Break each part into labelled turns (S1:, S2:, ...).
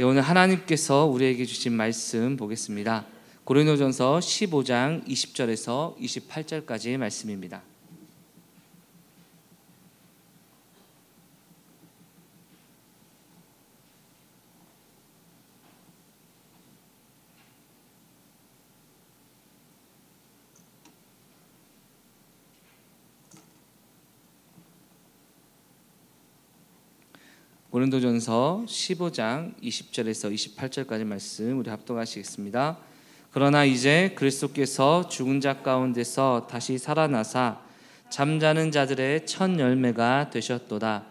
S1: 오늘 하나님께서 우리에게 주신 말씀 보겠습니다. 고린도전서 15장 20절에서 28절까지의 말씀입니다. 고린도전서 15장 20절에서 28절까지 말씀 우리 합독하시겠습니다. 그러나 이제 그리스도께서 죽은 자 가운데서 다시 살아나사 잠자는 자들의 첫 열매가 되셨도다.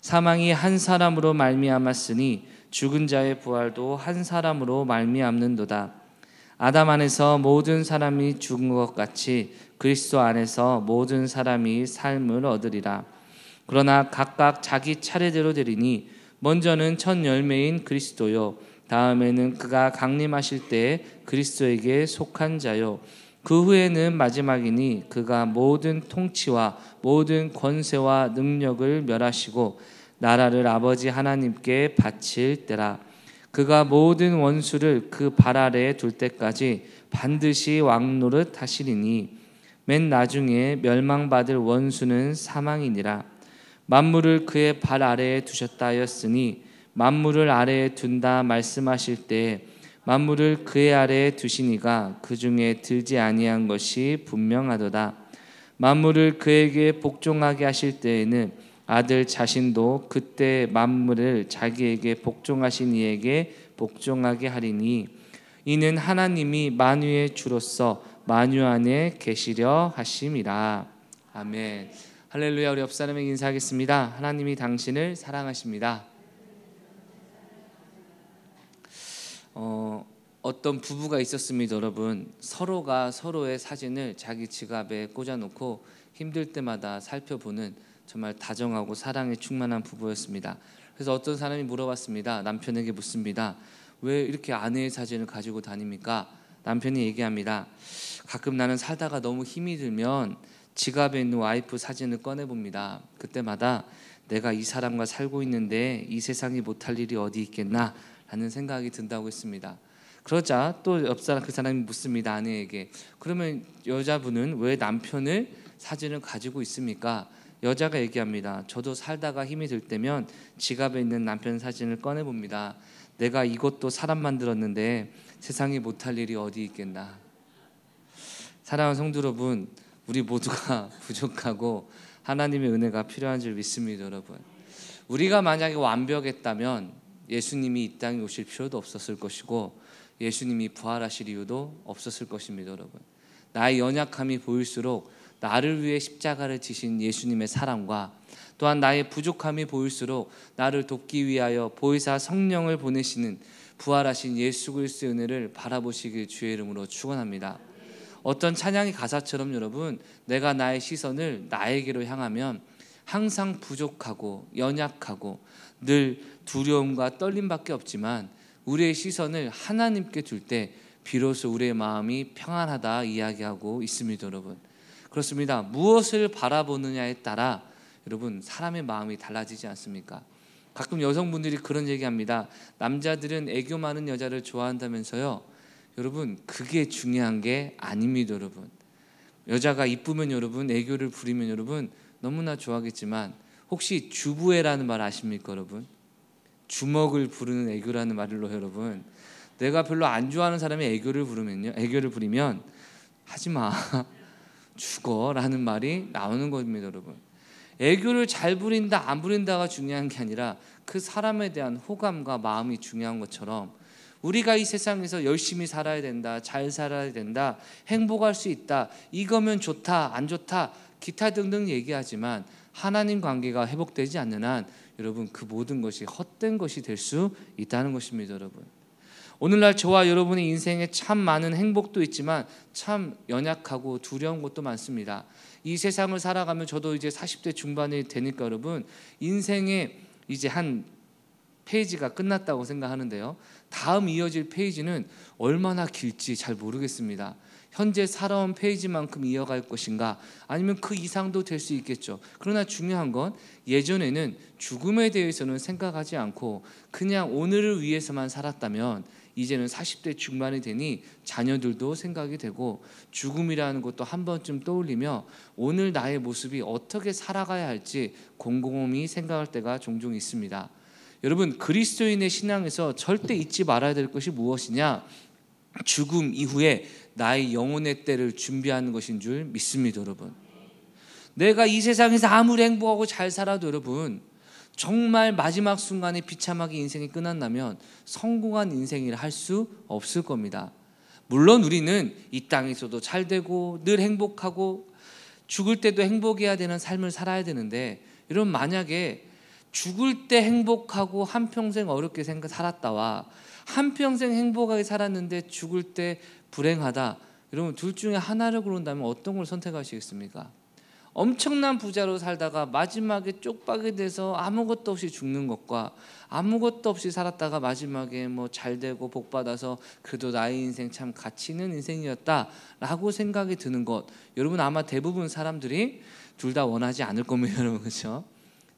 S1: 사망이 한 사람으로 말미암았으니 죽은 자의 부활도 한 사람으로 말미암는도다. 아담 안에서 모든 사람이 죽은 것 같이 그리스도 안에서 모든 사람이 삶을 얻으리라. 그러나 각각 자기 차례대로 되리니 먼저는 첫 열매인 그리스도요, 다음에는 그가 강림하실 때에 그리스도에게 속한 자요, 그 후에는 마지막이니 그가 모든 통치와 모든 권세와 능력을 멸하시고 나라를 아버지 하나님께 바칠 때라. 그가 모든 원수를 그 발 아래에 둘 때까지 반드시 왕노릇 하시리니 맨 나중에 멸망받을 원수는 사망이니라. 만물을 그의 발 아래에 두셨다 하였으니 만물을 아래에 둔다 말씀하실 때에 만물을 그의 아래에 두시니가 그 중에 들지 아니한 것이 분명하도다. 만물을 그에게 복종하게 하실 때에는 아들 자신도 그때 만물을 자기에게 복종하신 이에게 복종하게 하리니 이는 하나님이 만유의 주로서 만유 안에 계시려 하심이라. 아멘. 할렐루야. 우리 옆 사람에게 인사하겠습니다. 하나님이 당신을 사랑하십니다. 어떤 부부가 있었습니다. 여러분, 서로가 서로의 사진을 자기 지갑에 꽂아놓고 힘들 때마다 살펴보는 정말 다정하고 사랑에 충만한 부부였습니다. 그래서 어떤 사람이 물어봤습니다. 남편에게 묻습니다. 왜 이렇게 아내의 사진을 가지고 다닙니까? 남편이 얘기합니다. 가끔 나는 살다가 너무 힘이 들면 지갑에 있는 와이프 사진을 꺼내봅니다. 그때마다 내가 이 사람과 살고 있는데 이 세상이 못할 일이 어디 있겠나 라는 생각이 든다고 했습니다. 그러자 또 옆 사람 그 사람이 묻습니다. 아내에게. 그러면 여자분은 왜 남편을 사진을 가지고 있습니까? 여자가 얘기합니다. 저도 살다가 힘이 들 때면 지갑에 있는 남편 사진을 꺼내봅니다. 내가 이것도 사람 만들었는데 세상이 못할 일이 어디 있겠나. 사랑하는 성도 여러분, 우리 모두가 부족하고 하나님의 은혜가 필요한 줄 믿습니다. 여러분, 우리가 만약에 완벽했다면 예수님이 이 땅에 오실 필요도 없었을 것이고 예수님이 부활하실 이유도 없었을 것입니다. 여러분, 나의 연약함이 보일수록 나를 위해 십자가를 지신 예수님의 사랑과 또한 나의 부족함이 보일수록 나를 돕기 위하여 보혜사 성령을 보내시는 부활하신 예수 그리스도의 은혜를 바라보시길 주의 이름으로 축원합니다. 어떤 찬양의 가사처럼 여러분, 내가 나의 시선을 나에게로 향하면 항상 부족하고 연약하고 늘 두려움과 떨림밖에 없지만 우리의 시선을 하나님께 둘 때 비로소 우리의 마음이 평안하다 이야기하고 있습니다. 여러분, 그렇습니다. 무엇을 바라보느냐에 따라 여러분 사람의 마음이 달라지지 않습니까? 가끔 여성분들이 그런 얘기합니다. 남자들은 애교 많은 여자를 좋아한다면서요. 여러분, 그게 중요한 게 아닙니다. 여러분, 여자가 이쁘면 여러분, 애교를 부리면 여러분 너무나 좋아하겠지만 혹시 주부애라는 말 아십니까? 여러분, 주먹을 부르는 애교라는 말로 여러분, 내가 별로 안 좋아하는 사람이 애교를 부리면 하지마 죽어라는 말이 나오는 겁니다. 여러분, 애교를 잘 부린다 안 부린다가 중요한 게 아니라 그 사람에 대한 호감과 마음이 중요한 것처럼 우리가 이 세상에서 열심히 살아야 된다, 잘 살아야 된다, 행복할 수 있다, 이거면 좋다, 안 좋다, 기타 등등 얘기하지만 하나님 관계가 회복되지 않는 한 여러분 그 모든 것이 헛된 것이 될 수 있다는 것입니다. 여러분, 오늘날 저와 여러분의 인생에 참 많은 행복도 있지만 참 연약하고 두려운 것도 많습니다. 이 세상을 살아가면 저도 이제 40대 중반이 되니까 여러분 인생의 이제 한 페이지가 끝났다고 생각하는데요, 다음 이어질 페이지는 얼마나 길지 잘 모르겠습니다. 현재 살아온 페이지만큼 이어갈 것인가? 아니면 그 이상도 될 수 있겠죠. 그러나 중요한 건 예전에는 죽음에 대해서는 생각하지 않고 그냥 오늘을 위해서만 살았다면 이제는 40대 중반이 되니 자녀들도 생각이 되고 죽음이라는 것도 한 번쯤 떠올리며 오늘 나의 모습이 어떻게 살아가야 할지 곰곰이 생각할 때가 종종 있습니다. 여러분, 그리스도인의 신앙에서 절대 잊지 말아야 될 것이 무엇이냐? 죽음 이후에 나의 영혼의 때를 준비하는 것인 줄 믿습니다. 여러분, 내가 이 세상에서 아무리 행복하고 잘 살아도 여러분, 정말 마지막 순간에 비참하게 인생이 끝난다면 성공한 인생이라 할 수 없을 겁니다. 물론 우리는 이 땅에서도 잘 되고 늘 행복하고 죽을 때도 행복해야 되는 삶을 살아야 되는데, 여러분, 만약에 죽을 때 행복하고 한평생 어렵게 살았다와 한평생 행복하게 살았는데 죽을 때 불행하다, 여러분, 둘 중에 하나를 고른다면 어떤 걸 선택하시겠습니까? 엄청난 부자로 살다가 마지막에 쪽박이 돼서 아무것도 없이 죽는 것과 아무것도 없이 살았다가 마지막에 뭐 잘 되고 복 받아서 그래도 나의 인생 참 가치 있는 인생이었다라고 생각이 드는 것, 여러분, 아마 대부분 사람들이 둘 다 원하지 않을 겁니다. 여러분, 그렇죠?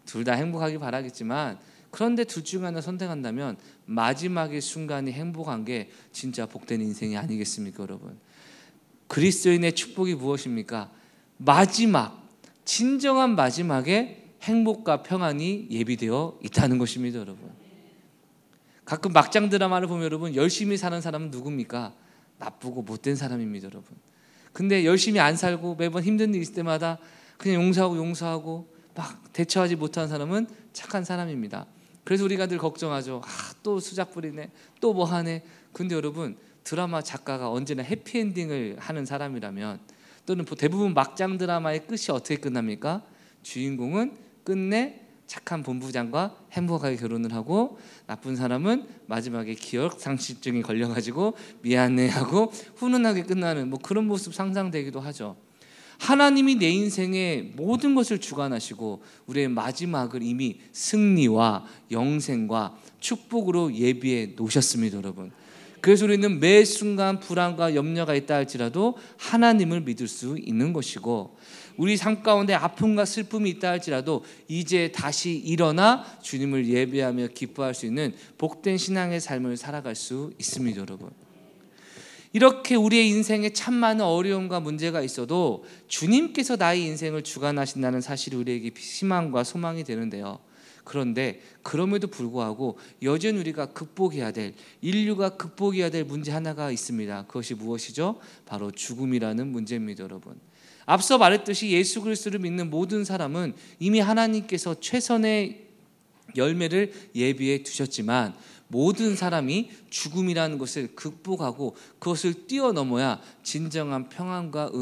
S1: 둘 다 행복하기 바라겠지만, 그런데 둘 중 하나 선택한다면 마지막의 순간이 행복한 게 진짜 복된 인생이 아니겠습니까? 여러분, 그리스도인의 축복이 무엇입니까? 마지막, 진정한 마지막에 행복과 평안이 예비되어 있다는 것입니다. 여러분, 가끔 막장 드라마를 보면 여러분, 열심히 사는 사람은 누굽니까? 나쁘고 못된 사람입니다. 여러분, 근데 열심히 안 살고 매번 힘든 일 있을 때마다 그냥 용서하고 막 대처하지 못하는 사람은 착한 사람입니다. 그래서 우리가 늘 걱정하죠. 또 수작 부리네, 또 뭐 하네. 근데 여러분, 드라마 작가가 언제나 해피엔딩을 하는 사람이라면, 또는 대부분 막장 드라마의 끝이 어떻게 끝납니까? 주인공은 끝내 착한 본부장과 행복하게 결혼을 하고, 나쁜 사람은 마지막에 기억상실증이 걸려가지고 미안해하고 훈훈하게 끝나는 뭐 그런 모습 상상되기도 하죠. 하나님이 내 인생의 모든 것을 주관하시고 우리의 마지막을 이미 승리와 영생과 축복으로 예비해 놓으셨습니다. 여러분, 그래서 우리는 매 순간 불안과 염려가 있다 할지라도 하나님을 믿을 수 있는 것이고, 우리 삶 가운데 아픔과 슬픔이 있다 할지라도 이제 다시 일어나 주님을 예배하며 기뻐할 수 있는 복된 신앙의 삶을 살아갈 수 있습니다. 여러분, 이렇게 우리의 인생에 참 많은 어려움과 문제가 있어도 주님께서 나의 인생을 주관하신다는 사실이 우리에게 희망과 소망이 되는데요. 그런데 그럼에도 불구하고 여전히 우리가 극복해야 될, 인류가 극복해야 될 문제 하나가 있습니다. 그것이 무엇이죠? 바로 죽음이라는 문제입니다. 여러분, 앞서 말했듯이 예수 그리스도를 믿는 모든 사람은 이미 하나님께서 최선의 열매를 예비해 두셨지만, 모든 사람이 죽음이라는 것을 극복하고 그것을 뛰어넘어야 진정한 평안과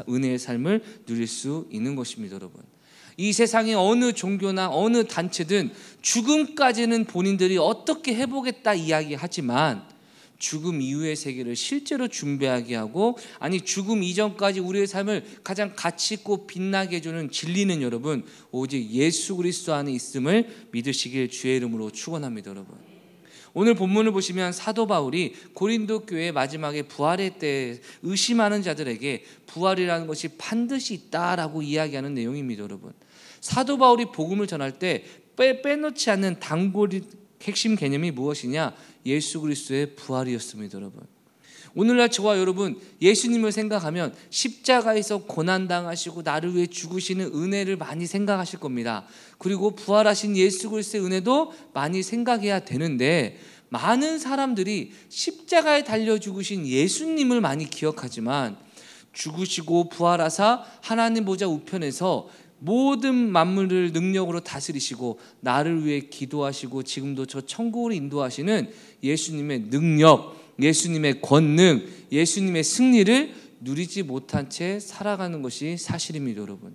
S1: 은혜의 삶을 누릴 수 있는 것입니다. 여러분, 이 세상의 어느 종교나 어느 단체든 죽음까지는 본인들이 어떻게 해보겠다 이야기하지만, 죽음 이후의 세계를 실제로 준비하게 하고, 아니 죽음 이전까지 우리의 삶을 가장 가치 있고 빛나게 해주는 진리는 여러분, 오직 예수 그리스도 안에 있음을 믿으시길 주의 이름으로 축원합니다. 여러분, 오늘 본문을 보시면 사도 바울이 고린도 교회의 마지막에 부활의 때 의심하는 자들에게 부활이라는 것이 반드시 있다라고 이야기하는 내용입니다. 여러분, 사도 바울이 복음을 전할 때 빼놓지 않는 단골 핵심 개념이 무엇이냐? 예수 그리스도의 부활이었습니다. 여러분, 오늘날 저와 여러분, 예수님을 생각하면 십자가에서 고난당하시고 나를 위해 죽으시는 은혜를 많이 생각하실 겁니다. 그리고 부활하신 예수 그리스도의 은혜도 많이 생각해야 되는데, 많은 사람들이 십자가에 달려 죽으신 예수님을 많이 기억하지만, 죽으시고 부활하사 하나님 보좌 우편에서 모든 만물을 능력으로 다스리시고 나를 위해 기도하시고 지금도 저 천국으로 인도하시는 예수님의 능력, 예수님의 권능, 예수님의 승리를 누리지 못한 채 살아가는 것이 사실입니다. 여러분,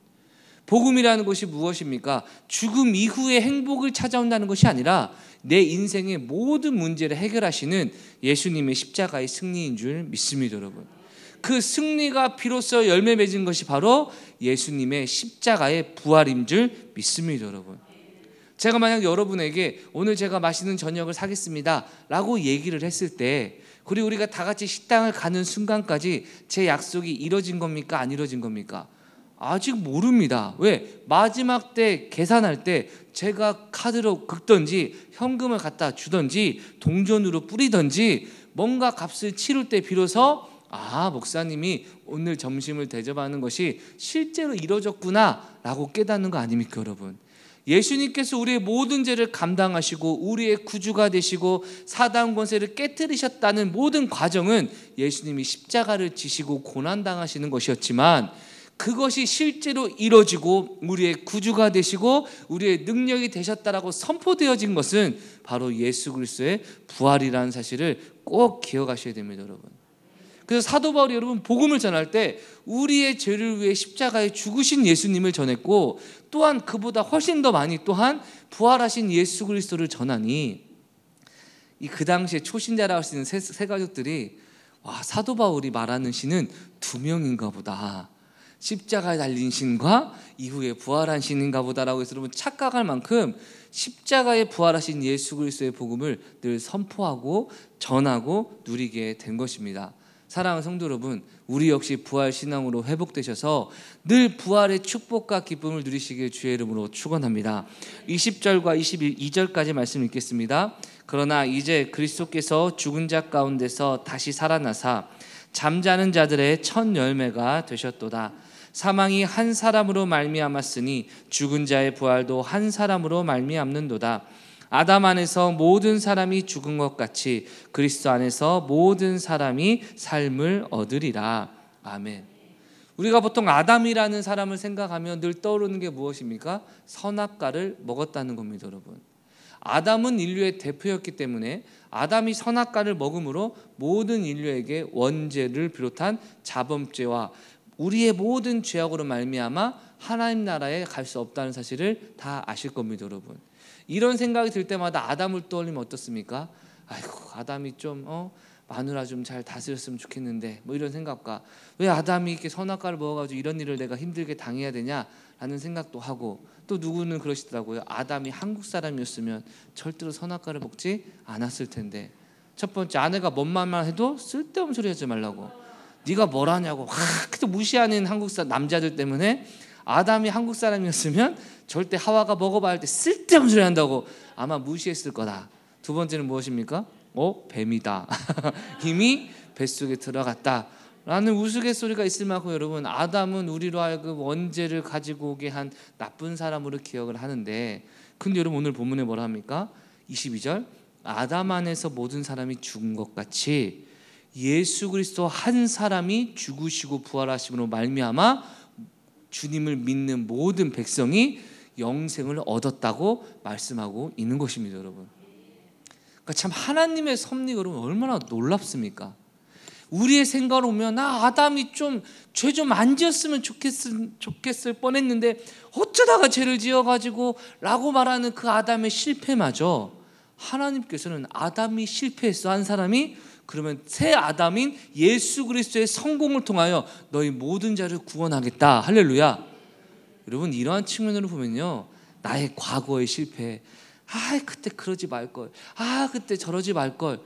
S1: 복음이라는 것이 무엇입니까? 죽음 이후의 행복을 찾아온다는 것이 아니라 내 인생의 모든 문제를 해결하시는 예수님의 십자가의 승리인 줄 믿습니다. 여러분, 그 승리가 비로소 열매 맺은 것이 바로 예수님의 십자가의 부활인 줄 믿습니다. 여러분, 제가 만약 여러분에게 오늘 제가 맛있는 저녁을 사겠습니다 라고 얘기를 했을 때, 그리고 우리가 다 같이 식당을 가는 순간까지 제 약속이 이뤄진 겁니까? 안 이뤄진 겁니까? 아직 모릅니다. 왜? 마지막 때 계산할 때 제가 카드로 긁던지 현금을 갖다 주던지 동전으로 뿌리던지 뭔가 값을 치를 때 비로소 목사님이 오늘 점심을 대접하는 것이 실제로 이루어졌구나 라고 깨닫는 거 아닙니까 여러분? 예수님께서 우리의 모든 죄를 감당하시고 우리의 구주가 되시고 사단 권세를 깨뜨리셨다는 모든 과정은 예수님이 십자가를 지시고 고난당하시는 것이었지만, 그것이 실제로 이루어지고 우리의 구주가 되시고 우리의 능력이 되셨다라고 선포되어진 것은 바로 예수 그리스도의 부활이라는 사실을 꼭 기억하셔야 됩니다 여러분. 그래서 사도 바울이 여러분 복음을 전할 때 우리의 죄를 위해 십자가에 죽으신 예수님을 전했고, 또한 그보다 훨씬 더 많이 또한 부활하신 예수 그리스도를 전하니, 그 당시에 초신자라고 할 수 있는 세 가족들이 사도 바울이 말하는 신은 두 명인가 보다, 십자가에 달린 신과 이후에 부활한 신인가 보다라고 해서 여러분 착각할 만큼 십자가에 부활하신 예수 그리스도의 복음을 늘 선포하고 전하고 누리게 된 것입니다. 사랑하는 성도 여러분, 우리 역시 부활 신앙으로 회복되셔서 늘 부활의 축복과 기쁨을 누리시길 주의 이름으로 축원합니다. 20절과 22절까지 말씀 읽겠습니다. 그러나 이제 그리스도께서 죽은 자 가운데서 다시 살아나사 잠자는 자들의 첫 열매가 되셨도다. 사망이 한 사람으로 말미암았으니 죽은 자의 부활도 한 사람으로 말미암는도다. 아담 안에서 모든 사람이 죽은 것 같이 그리스도 안에서 모든 사람이 삶을 얻으리라. 아멘. 우리가 보통 아담이라는 사람을 생각하면 늘 떠오르는 게 무엇입니까? 선악과를 먹었다는 겁니다 여러분. 아담은 인류의 대표였기 때문에 아담이 선악과를 먹음으로 모든 인류에게 원죄를 비롯한 자범죄와 우리의 모든 죄악으로 말미암아 하나님 나라에 갈 수 없다는 사실을 다 아실 겁니다 여러분. 이런 생각이 들 때마다 아담을 떠올리면 어떻습니까? 아이고 아담이 좀 마누라 좀 잘 다스렸으면 좋겠는데 뭐 이런 생각과, 왜 아담이 이렇게 선악과를 먹어가지고 이런 일을 내가 힘들게 당해야 되냐라는 생각도 하고, 또 누구는 그러시더라고요. 아담이 한국 사람이었으면 절대로 선악과를 먹지 않았을 텐데. 첫 번째, 아내가 뭔 말만 해도 쓸데없는 소리 하지 말라고, 네가 뭘 하냐고 그때 무시하는 한국 남자들 때문에 아담이 한국 사람이었으면 절대 하와가 먹어봐야 할 때 쓸데없는 소리 한다고 아마 무시했을 거다. 두 번째는 무엇입니까? 뱀이다. 이미 뱃속에 들어갔다 라는 우스갯소리가 있을 만큼 여러분, 아담은 우리로 하여금 원죄를 가지고 오게 한 나쁜 사람으로 기억을 하는데, 근데 여러분 오늘 본문에 뭐라 합니까? 22절, 아담 안에서 모든 사람이 죽은 것 같이 예수 그리스도 한 사람이 죽으시고 부활하심으로 말미암아 주님을 믿는 모든 백성이 영생을 얻었다고 말씀하고 있는 것입니다 여러분. 그러니까 참 하나님의 섭리가 여러분 얼마나 놀랍습니까? 우리의 생각으로 보면 아담이 좀 죄 좀 안 지었으면 좋겠을 뻔했는데 어쩌다가 죄를 지어가지고 라고 말하는 그 아담의 실패마저 하나님께서는 아담이 실패했어 한 사람이, 그러면 새 아담인 예수 그리스도의 성공을 통하여 너희 모든 자를 구원하겠다. 할렐루야. 여러분 이러한 측면으로 보면요, 나의 과거의 실패, 그때 그러지 말걸, 그때 저러지 말걸,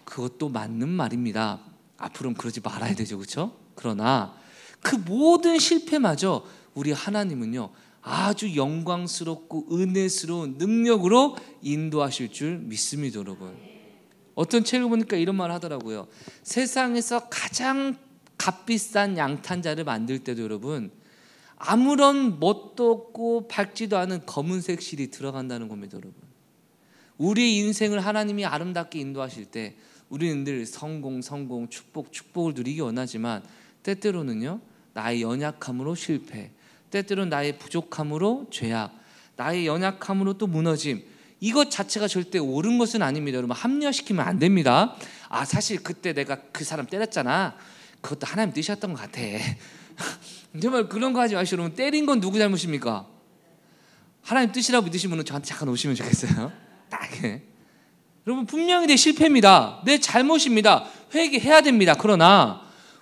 S1: 그것도 맞는 말입니다. 앞으로는 그러지 말아야 되죠, 그렇죠? 그러나 그 모든 실패마저 우리 하나님은요 아주 영광스럽고 은혜스러운 능력으로 인도하실 줄 믿습니다 여러분. 어떤 책을 보니까 이런 말을 하더라고요. 세상에서 가장 값비싼 양탄자를 만들 때도 여러분 아무런 멋도 없고 밝지도 않은 검은색 실이 들어간다는 겁니다 여러분. 우리 인생을 하나님이 아름답게 인도하실 때 우리는 늘 성공, 축복을 누리기 원하지만 때때로는요 나의 연약함으로 실패, 때때로는 나의 부족함으로 죄악, 나의 연약함으로 또 무너짐, 이것 자체가 절대 옳은 것은 아닙니다 여러분. 합리화시키면 안 됩니다. 사실 그때 내가 그 사람 때렸잖아, 그것도 하나님 뜻이었던 것 같아. 정말 그런 거 하지 마시고, 여러분 때린 건 누구 잘못입니까? 하나님 뜻이라고 믿으신 분은 저한테 잠깐 오시면 좋겠어요. 딱 여러분 분명히 내 실패입니다. 내 잘못입니다. 회개해야 됩니다. 그러나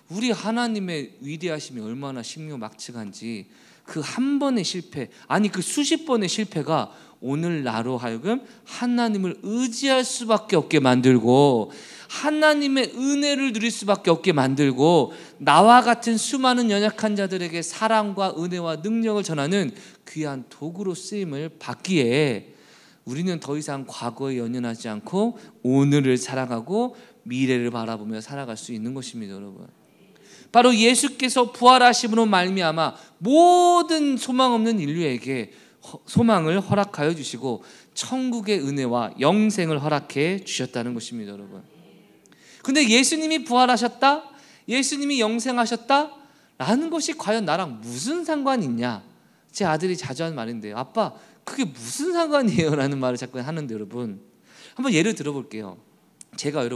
S1: 우리 하나님의 위대하심이 얼마나 신묘막측한지 그 한 번의 실패, 아니 그 수십 번의 실패가 오늘 나로 하여금 하나님을 의지할 수밖에 없게 만들고 하나님의 은혜를 누릴 수밖에 없게 만들고 나와 같은 수많은 연약한 자들에게 사랑과 은혜와 능력을 전하는 귀한 도구로 쓰임을 받기에 우리는 더 이상 과거에 연연하지 않고 오늘을 살아가고 미래를 바라보며 살아갈 수 있는 것입니다, 여러분. 바로 예수께서 부활하심으로 말미암아 모든 소망 없는 인류에게 소망을 허락하여 주시고 천국의 은혜와 영생을 허락해 주셨다는 것입니다, 여러분. 근데 예수님이 부활하셨다? 예수님이 영생하셨다? 라는 것이 과연 나랑 무슨 상관이 있냐? 제 아들이 자주 하는 말인데요. 아빠, 그게 무슨 상관이에요? 라는 말을 자꾸 하는데 여러분, 한번 예를 들어볼게요. 제가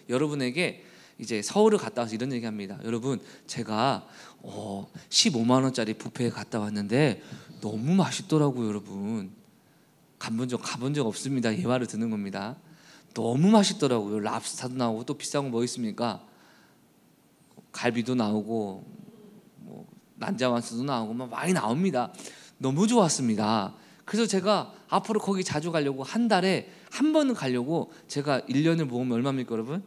S1: 여러분에게 이제 서울을 갔다 와서 이런 얘기합니다. 여러분, 제가 15만 원짜리 뷔페에 갔다 왔는데 너무 맛있더라고요. 여러분, 가본 적 없습니다. 이 말을 듣는 겁니다. 너무 맛있더라고요. 랍스타도 나오고 또 비싼 거 뭐 있습니까? 갈비도 나오고 뭐 난자완수도 나오고 막 많이 나옵니다. 너무 좋았습니다. 그래서 제가 앞으로 거기 자주 가려고 한 달에 한 번은 가려고 제가 1년을 모으면 얼마입니까, 여러분?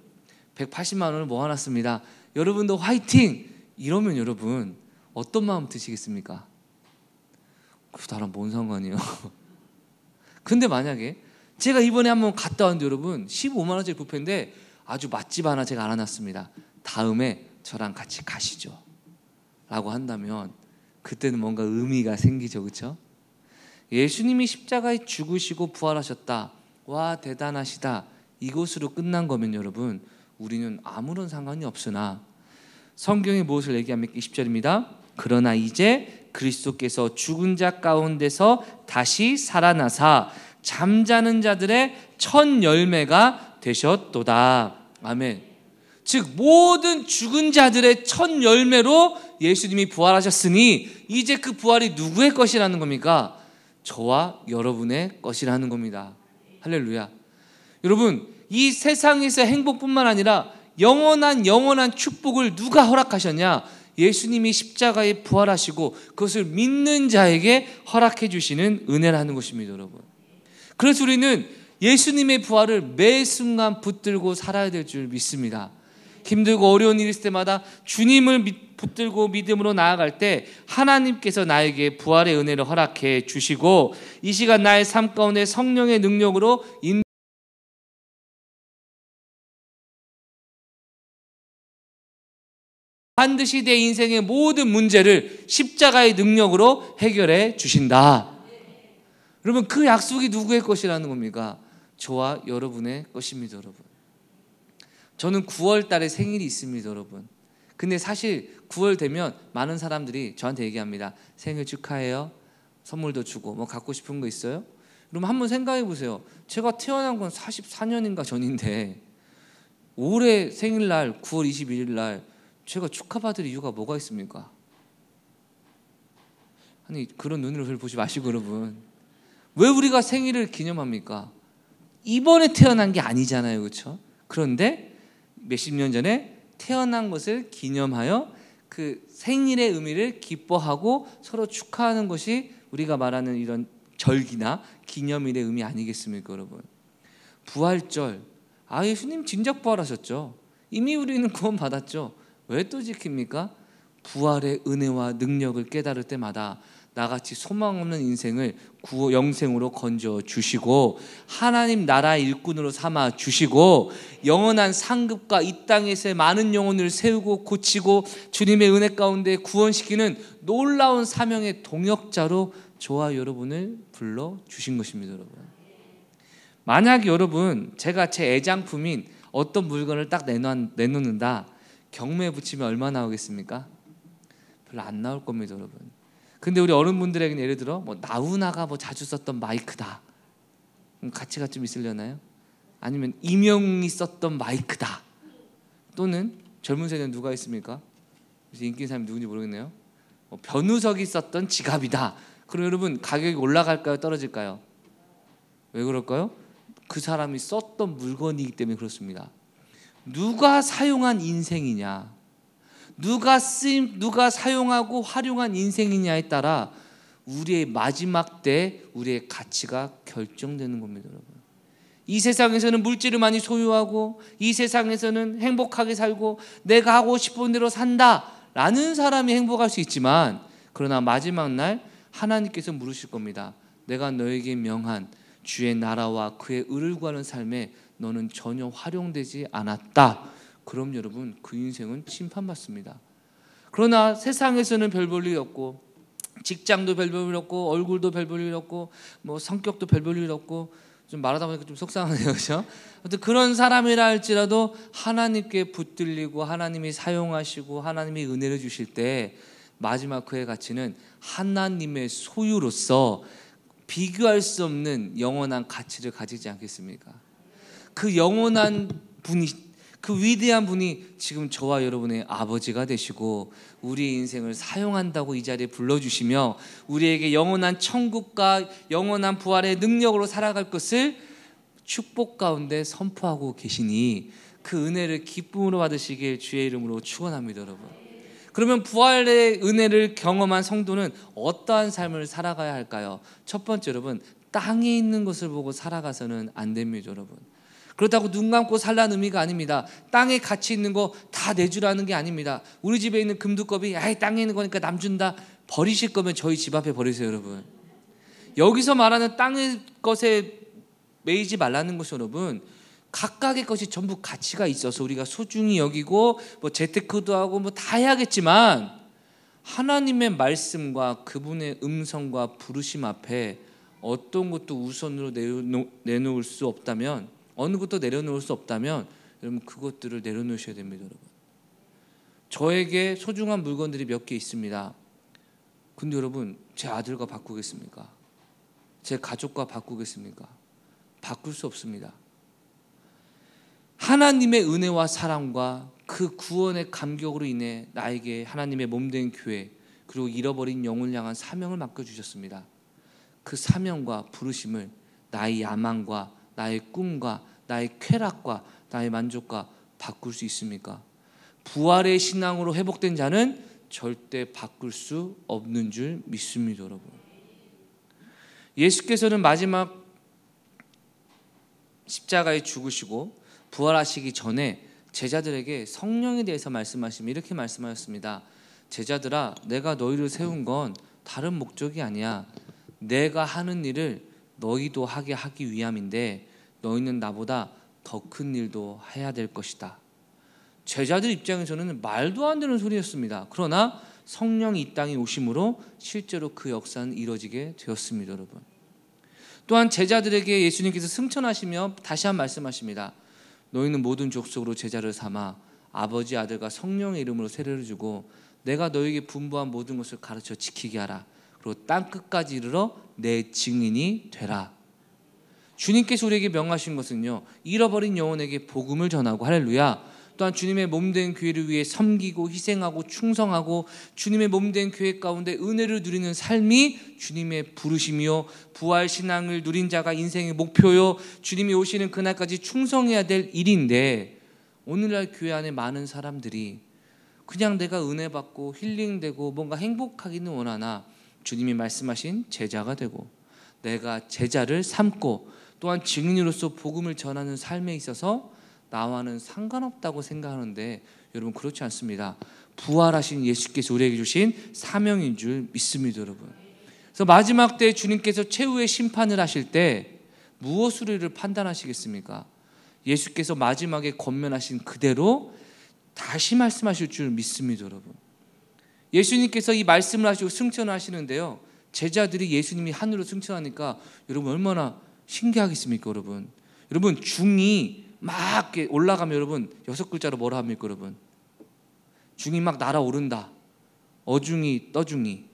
S1: 180만 원을 모아놨습니다. 여러분도 화이팅! 이러면 여러분 어떤 마음 드시겠습니까? 그 나랑 뭔 상관이에요? 근데 만약에 제가 이번에 한번 갔다 왔는데 여러분 15만 원짜리 뷔페인데 아주 맛집 하나 제가 알아놨습니다. 다음에 저랑 같이 가시죠 라고 한다면 그때는 뭔가 의미가 생기죠, 그렇죠? 예수님이 십자가에 죽으시고 부활하셨다, 와 대단하시다, 이것으로 끝난 거면 여러분 우리는 아무런 상관이 없으나 성경이 무엇을 얘기합니까? 20절입니다. 그러나 이제 그리스도께서 죽은 자 가운데서 다시 살아나사 잠자는 자들의 첫 열매가 되셨도다. 아멘. 즉 모든 죽은 자들의 첫 열매로 예수님이 부활하셨으니 이제 그 부활이 누구의 것이라는 겁니까? 저와 여러분의 것이라는 겁니다. 할렐루야. 여러분, 이 세상에서 행복뿐만 아니라 영원한 축복을 누가 허락하셨냐? 예수님이 십자가에 부활하시고 그것을 믿는 자에게 허락해 주시는 은혜라는 것입니다, 여러분. 그래서 우리는 예수님의 부활을 매 순간 붙들고 살아야 될 줄 믿습니다. 힘들고 어려운 일 있을 때마다 주님을 붙들고 믿음으로 나아갈 때 하나님께서 나에게 부활의 은혜를 허락해 주시고 이 시간 나의 삶 가운데 성령의 능력으로 반드시 내 인생의 모든 문제를 십자가의 능력으로 해결해 주신다. 여러분, 그 약속이 누구의 것이라는 겁니까? 저와 여러분의 것입니다, 여러분. 저는 9월 달에 생일이 있습니다, 여러분. 근데 사실 9월 되면 많은 사람들이 저한테 얘기합니다. 생일 축하해요. 선물도 주고 뭐 갖고 싶은 거 있어요? 여러분 한번 생각해 보세요. 제가 태어난 건 44년인가 전인데 올해 생일날 9월 21일 날 제가 축하받을 이유가 뭐가 있습니까? 아니 그런 눈으로 보지 마시고 여러분, 왜 우리가 생일을 기념합니까? 이번에 태어난 게 아니잖아요, 그렇죠? 그런데 몇십 년 전에 태어난 것을 기념하여 그 생일의 의미를 기뻐하고 서로 축하하는 것이 우리가 말하는 이런 절기나 기념일의 의미 아니겠습니까, 여러분? 부활절, 예수님 진작 부활하셨죠. 이미 우리는 구원 받았죠. 왜 또 지킵니까? 부활의 은혜와 능력을 깨달을 때마다 나같이 소망 없는 인생을 영생으로 건져 주시고 하나님 나라의 일꾼으로 삼아 주시고 영원한 상급과 이 땅에서의 많은 영혼을 세우고 고치고 주님의 은혜 가운데 구원시키는 놀라운 사명의 동역자로 저와 여러분을 불러주신 것입니다, 여러분. 만약 여러분 제가 제 애장품인 어떤 물건을 딱 내놓는다, 경매에 붙이면 얼마 나오겠습니까? 별로 안 나올 겁니다, 여러분. 근데 우리 어른분들에게는 예를 들어 뭐 나훈아가 뭐 자주 썼던 마이크다, 그럼 가치가 좀 있으려나요? 아니면 이명웅이 썼던 마이크다, 또는 젊은 세대는 누가 있습니까? 인기 있는 사람이 누군지 모르겠네요. 변우석이 썼던 지갑이다. 그럼 여러분 가격이 올라갈까요, 떨어질까요? 왜 그럴까요? 그 사람이 썼던 물건이기 때문에 그렇습니다. 누가 사용한 인생이냐, 누가 사용하고 활용한 인생이냐에 따라 우리의 마지막 때 우리의 가치가 결정되는 겁니다, 여러분. 이 세상에서는 물질을 많이 소유하고 이 세상에서는 행복하게 살고 내가 하고 싶은 대로 산다라는 사람이 행복할 수 있지만, 그러나 마지막 날 하나님께서 물으실 겁니다. 내가 너에게 명한 주의 나라와 그의 의를 구하는 삶에 너는 전혀 활용되지 않았다. 그럼 여러분, 그 인생은 심판받습니다. 그러나 세상에서는 별 볼 일 없고 직장도 별 볼 일 없고 얼굴도 별 볼 일 없고 뭐 성격도 별 볼 일 없고, 좀 말하다 보니까 좀 속상하네요, 그렇죠? 아무튼 그런 사람이라 할지라도 하나님께 붙들리고 하나님이 사용하시고 하나님이 은혜를 주실 때 마지막 그의 가치는 하나님의 소유로서 비교할 수 없는 영원한 가치를 가지지 않겠습니까? 그 영원한 분이, 그 위대한 분이 지금 저와 여러분의 아버지가 되시고 우리의 인생을 사용한다고 이 자리에 불러주시며 우리에게 영원한 천국과 영원한 부활의 능력으로 살아갈 것을 축복 가운데 선포하고 계시니 그 은혜를 기쁨으로 받으시길 주의 이름으로 축원합니다, 여러분. 그러면 부활의 은혜를 경험한 성도는 어떠한 삶을 살아가야 할까요? 첫 번째, 여러분, 땅에 있는 것을 보고 살아가서는 안 됩니다, 여러분. 그렇다고 눈 감고 살라는 의미가 아닙니다. 땅에 가치 있는 거 다 내주라는 게 아닙니다. 우리 집에 있는 금두껍이 아이 땅에 있는 거니까 남 준다, 버리실 거면 저희 집 앞에 버리세요, 여러분. 여기서 말하는 땅의 것에 매이지 말라는 것이, 여러분, 각각의 것이 전부 가치가 있어서 우리가 소중히 여기고 뭐 재테크도 하고 뭐 다 해야겠지만, 하나님의 말씀과 그분의 음성과 부르심 앞에 어떤 것도 우선으로 내놓을 수 없다면, 어느 것도 내려놓을 수 없다면 여러분, 그것들을 내려놓으셔야 됩니다, 여러분. 저에게 소중한 물건들이 몇 개 있습니다. 근데 여러분, 제 아들과 바꾸겠습니까? 제 가족과 바꾸겠습니까? 바꿀 수 없습니다. 하나님의 은혜와 사랑과 그 구원의 감격으로 인해 나에게 하나님의 몸된 교회, 그리고 잃어버린 영혼을 향한 사명을 맡겨주셨습니다. 그 사명과 부르심을 나의 야망과 나의 꿈과 나의 쾌락과 나의 만족과 바꿀 수 있습니까? 부활의 신앙으로 회복된 자는 절대 바꿀 수 없는 줄 믿습니다, 여러분. 예수께서는 마지막 십자가에 죽으시고 부활하시기 전에 제자들에게 성령에 대해서 말씀하시면 이렇게 말씀하셨습니다. 제자들아, 내가 너희를 세운 건 다른 목적이 아니야. 내가 하는 일을 너희도 하게 하기 위함인데 너희는 나보다 더 큰 일도 해야 될 것이다. 제자들 입장에서는 말도 안 되는 소리였습니다. 그러나 성령이 이 땅에 오심으로 실제로 그 역사는 이루어지게 되었습니다, 여러분. 또한 제자들에게 예수님께서 승천하시며 다시 한 말씀하십니다. 너희는 모든 족속으로 제자를 삼아 아버지, 아들과 성령의 이름으로 세례를 주고 내가 너희에게 분부한 모든 것을 가르쳐 지키게 하라. 그리고 땅 끝까지 이르러 내 증인이 되라. 주님께서 우리에게 명하신 것은요, 잃어버린 영혼에게 복음을 전하고, 할렐루야, 또한 주님의 몸된 교회를 위해 섬기고 희생하고 충성하고 주님의 몸된 교회 가운데 은혜를 누리는 삶이 주님의 부르심이요, 부활신앙을 누린 자가 인생의 목표요, 주님이 오시는 그날까지 충성해야 될 일인데, 오늘날 교회 안에 많은 사람들이 그냥 내가 은혜 받고 힐링되고 뭔가 행복하기는 원하나 주님이 말씀하신 제자가 되고 내가 제자를 삼고 또한 증인으로서 복음을 전하는 삶에 있어서 나와는 상관없다고 생각하는데, 여러분, 그렇지 않습니다. 부활하신 예수께서 우리에게 주신 사명인 줄 믿습니다, 여러분. 그래서 마지막 때 주님께서 최후의 심판을 하실 때 무엇으로 이를 판단하시겠습니까? 예수께서 마지막에 권면하신 그대로 다시 말씀하실 줄 믿습니다, 여러분. 예수님께서 이 말씀을 하시고 승천을 하시는데요, 제자들이 예수님이 하늘로 승천하니까 여러분 얼마나 신기하겠습니까, 여러분? 여러분, 중이 막 올라가면 여러분 6글자로 뭐라 합니까, 여러분? 중이 막 날아오른다. 어중이 떠중이.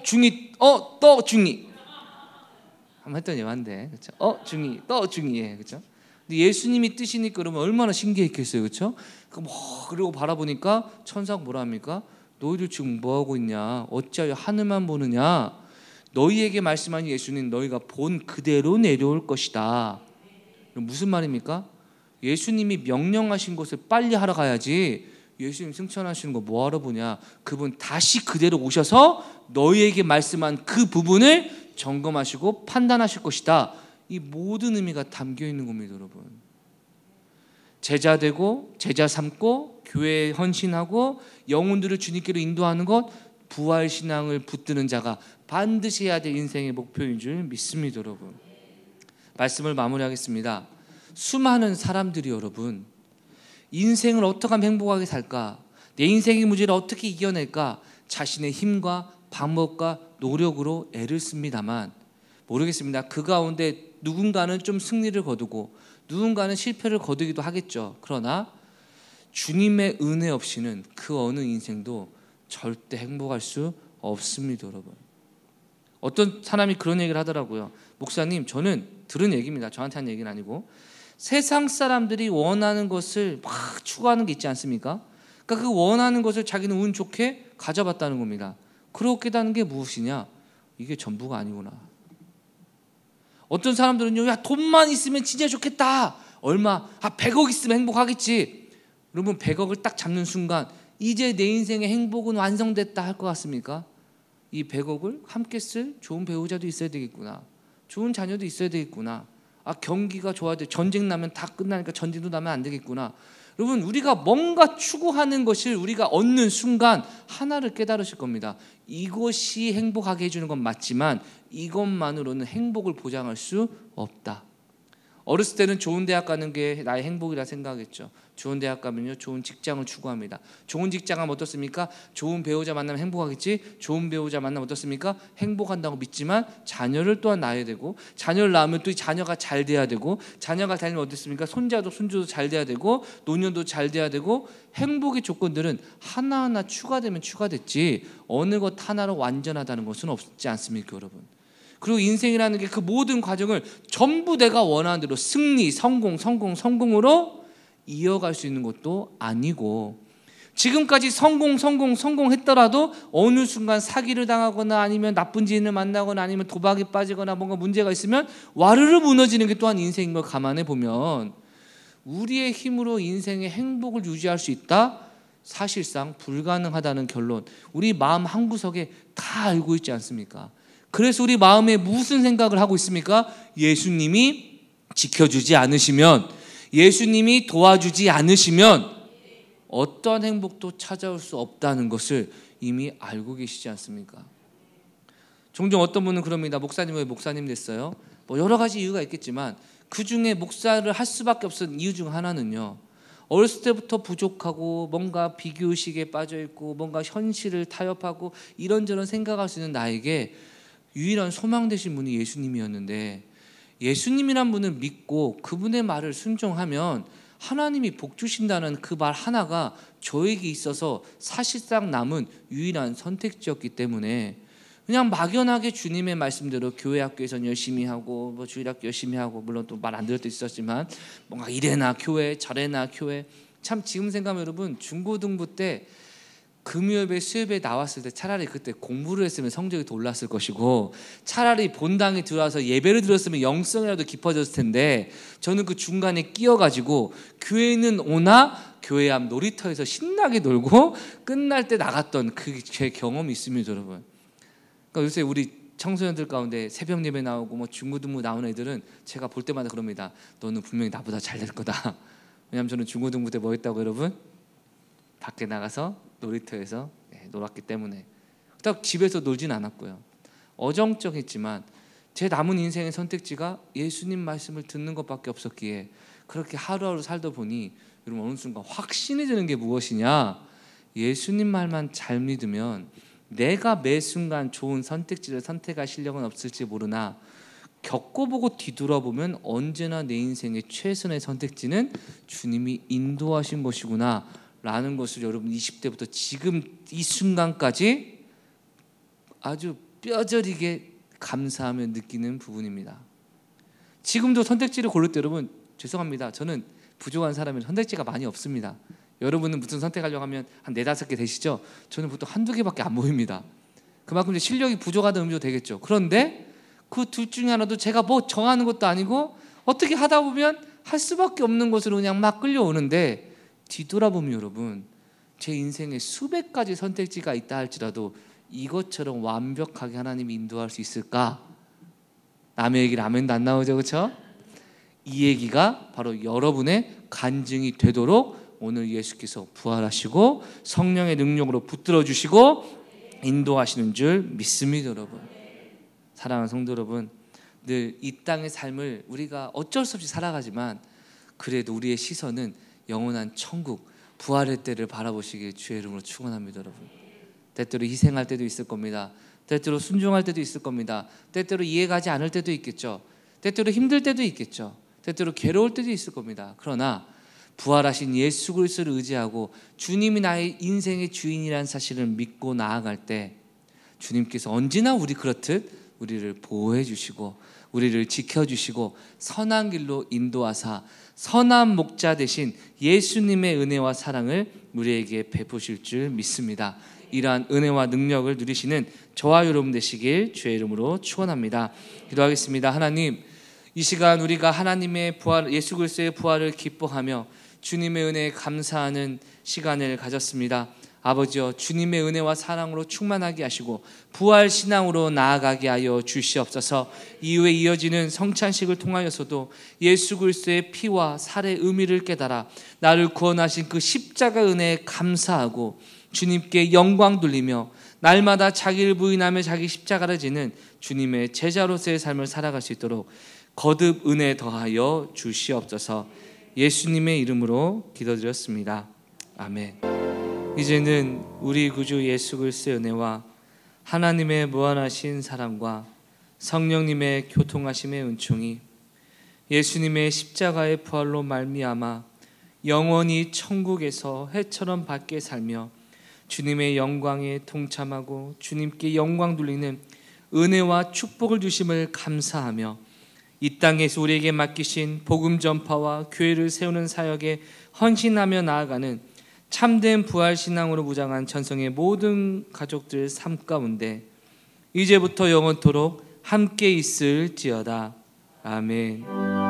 S1: 중이 떠중이. 한번 했더니 맞네, 그렇죠? 중이 떠중이, 그렇죠? 근데 예수님이 뜨시니까 그러면 얼마나 신기했겠어요, 그렇죠? 그리고 바라보니까 천사가 뭐라 합니까? 너희들 지금 뭐 하고 있냐? 어찌하여 하늘만 보느냐? 너희에게 말씀하신 예수는 너희가 본 그대로 내려올 것이다. 무슨 말입니까? 예수님이 명령하신 것을 빨리 하러 가야지 예수님 승천하시는 거 뭐하러 보냐? 그분 다시 그대로 오셔서 너희에게 말씀한 그 부분을 점검하시고 판단하실 것이다. 이 모든 의미가 담겨 있는 겁니다, 여러분. 제자 되고 제자 삼고 교회에 헌신하고 영혼들을 주님께로 인도하는 것, 부활 신앙을 붙드는 자가 반드시 해야 될 인생의 목표인 줄 믿습니다, 여러분. 말씀을 마무리하겠습니다. 수많은 사람들이 여러분 인생을 어떻게 하면 행복하게 살까? 내 인생의 문제를 어떻게 이겨낼까? 자신의 힘과 방법과 노력으로 애를 씁니다만 모르겠습니다. 그 가운데 누군가는 좀 승리를 거두고 누군가는 실패를 거두기도 하겠죠. 그러나 주님의 은혜 없이는 그 어느 인생도 절대 행복할 수 없습니다, 여러분. 어떤 사람이 그런 얘기를 하더라고요. 목사님, 저는 들은 얘기입니다. 저한테 한 얘기는 아니고 세상 사람들이 원하는 것을 막 추구하는 게 있지 않습니까? 그러니까 그 원하는 것을 자기는 운 좋게 가져봤다는 겁니다. 그렇게 깨닫는 게 무엇이냐? 이게 전부가 아니구나. 어떤 사람들은요, 야, 돈만 있으면 진짜 좋겠다. 얼마? 100억 있으면 행복하겠지. 여러분, 100억을 딱 잡는 순간 이제 내 인생의 행복은 완성됐다 할 것 같습니까? 이 100억을 함께 쓸 좋은 배우자도 있어야 되겠구나. 좋은 자녀도 있어야 되겠구나. 경기가 좋아야 돼. 전쟁 나면 다 끝나니까 전쟁도 나면 안 되겠구나. 여러분, 우리가 뭔가 추구하는 것을 우리가 얻는 순간 하나를 깨달으실 겁니다. 이것이 행복하게 해주는 건 맞지만 이것만으로는 행복을 보장할 수 없다. 어렸을 때는 좋은 대학 가는 게 나의 행복이라 생각했죠. 좋은 대학 가면요, 좋은 직장을 추구합니다. 좋은 직장 하면 어떻습니까? 좋은 배우자 만나면 행복하겠지. 좋은 배우자 만나면 어떻습니까? 행복한다고 믿지만 자녀를 또한 낳아야 되고, 자녀를 낳으면 또 이 자녀가 잘 돼야 되고, 자녀가 잘 되면 어떻습니까? 손자도 손주도 잘 돼야 되고, 노년도 잘 돼야 되고, 행복의 조건들은 하나하나 추가되면 추가됐지 어느 것 하나로 완전하다는 것은 없지 않습니까, 여러분? 그리고 인생이라는 게 그 모든 과정을 전부 내가 원하는 대로 승리, 성공으로 이어갈 수 있는 것도 아니고, 지금까지 성공했더라도 어느 순간 사기를 당하거나 아니면 나쁜 지인을 만나거나 아니면 도박에 빠지거나 뭔가 문제가 있으면 와르르 무너지는 게 또한 인생인 걸 감안해 보면 우리의 힘으로 인생의 행복을 유지할 수 있다? 사실상 불가능하다는 결론, 우리 마음 한구석에 다 알고 있지 않습니까? 그래서 우리 마음에 무슨 생각을 하고 있습니까? 예수님이 지켜주지 않으시면, 예수님이 도와주지 않으시면 어떠한 행복도 찾아올 수 없다는 것을 이미 알고 계시지 않습니까? 종종 어떤 분은 그럽니다. 목사님 왜 목사님 됐어요? 여러 가지 이유가 있겠지만 그 중에 목사를 할 수밖에 없었던 이유 중 하나는요, 어렸을 때부터 부족하고 뭔가 비교의식에 빠져있고 뭔가 현실을 타협하고 이런저런 생각할 수 있는 나에게 유일한 소망 되신 분이 예수님이었는데, 예수님이란 분을 믿고 그분의 말을 순종하면 하나님이 복 주신다는 그 말 하나가 저에게 있어서 사실상 남은 유일한 선택지였기 때문에 그냥 막연하게 주님의 말씀대로 교회 학교에서는 열심히 하고 주일학교 열심히 하고, 물론 또 말 안 들을 때 있었지만 뭔가 이래나 교회 저래나 교회, 참 지금 생각하면 여러분, 중고등부 때 금요일에 수요일에 나왔을 때 차라리 그때 공부를 했으면 성적이 더 올랐을 것이고, 차라리 본당에 들어와서 예배를 드렸으면 영성이라도 깊어졌을 텐데, 저는 그 중간에 끼어가지고 교회는 오나 교회 앞 놀이터에서 신나게 놀고 끝날 때 나갔던 그 제 경험이 있습니다, 여러분. 그러니까 요새 우리 청소년들 가운데 새벽 예배 나오고 중고등부 나오는 애들은 제가 볼 때마다 그럽니다. 너는 분명히 나보다 잘 될 거다. 왜냐하면 저는 중고등부 때 뭐 했다고, 여러분? 밖에 나가서 놀이터에서 놀았기 때문에 딱 집에서 놀진 않았고요. 어정쩡했지만 제 남은 인생의 선택지가 예수님 말씀을 듣는 것밖에 없었기에 그렇게 하루하루 살다 보니 여러분, 어느 순간 확신이 드는 게 무엇이냐, 예수님 말만 잘 믿으면 내가 매 순간 좋은 선택지를 선택할 실력은 없을지 모르나 겪어보고 뒤돌아보면 언제나 내 인생의 최선의 선택지는 주님이 인도하신 것이구나 라는 것을 여러분 20대부터 지금 이 순간까지 아주 뼈저리게 감사하며 느끼는 부분입니다. 지금도 선택지를 고를 때 여러분, 죄송합니다. 저는 부족한 사람이 선택지가 많이 없습니다. 여러분은 무슨 선택하려고 하면 한 4-5개 되시죠? 저는 보통 1-2개밖에 안 보입니다. 그만큼 이제 실력이 부족하다는 의미도 되겠죠. 그런데 그 둘 중에 하나도 제가 뭐 정하는 것도 아니고 어떻게 하다 보면 할 수밖에 없는 것으로 그냥 막 끌려오는데, 뒤돌아보면 여러분, 제 인생에 수백 가지 선택지가 있다 할지라도 이것처럼 완벽하게 하나님이 인도할 수 있을까? 남의 얘기를 아멘도 안 나오죠, 그렇죠? 이 얘기가 바로 여러분의 간증이 되도록 오늘 예수께서 부활하시고 성령의 능력으로 붙들어 주시고 인도하시는 줄 믿습니다. 여러분, 사랑하는 성도 여러분, 늘 이 땅의 삶을 우리가 어쩔 수 없이 살아가지만 그래도 우리의 시선은 영원한 천국, 부활의 때를 바라보시길 주의 이름으로 축원합니다. 여러분, 때때로 희생할 때도 있을 겁니다. 때때로 순종할 때도 있을 겁니다. 때때로 이해가지 않을 때도 있겠죠. 때때로 힘들 때도 있겠죠. 때때로 괴로울 때도 있을 겁니다. 그러나 부활하신 예수 그리스도를 의지하고 주님이 나의 인생의 주인이라는 사실을 믿고 나아갈 때 주님께서 언제나 우리 그렇듯 우리를 보호해 주시고 우리를 지켜주시고 선한 길로 인도하사 선한 목자 되신 예수님의 은혜와 사랑을 우리에게 베푸실 줄 믿습니다. 이러한 은혜와 능력을 누리시는 저와 여러분 되시길 주의 이름으로 축원합니다. 기도하겠습니다. 하나님, 이 시간 우리가 하나님의 부활, 예수 그리스도의 부활을 기뻐하며 주님의 은혜에 감사하는 시간을 가졌습니다. 아버지여, 주님의 은혜와 사랑으로 충만하게 하시고 부활 신앙으로 나아가게 하여 주시옵소서. 이후에 이어지는 성찬식을 통하여서도 예수 그리스도의 피와 살의 의미를 깨달아 나를 구원하신 그 십자가 은혜에 감사하고 주님께 영광 돌리며 날마다 자기를 부인하며 자기 십자가를 지는 주님의 제자로서의 삶을 살아갈 수 있도록 거듭 은혜 더하여 주시옵소서. 예수님의 이름으로 기도드렸습니다. 아멘. 이제는 우리 구주 예수 그리스도의 은혜와 하나님의 무한하신 사랑과 성령님의 교통하심의 은총이 예수님의 십자가의 부활로 말미암아 영원히 천국에서 해처럼 밖에 살며 주님의 영광에 동참하고 주님께 영광 돌리는 은혜와 축복을 주심을 감사하며 이 땅에서 우리에게 맡기신 복음 전파와 교회를 세우는 사역에 헌신하며 나아가는 참된 부활신앙으로 무장한 전성의 모든 가족들 삶 가운데 이제부터 영원토록 함께 있을지어다. 아멘.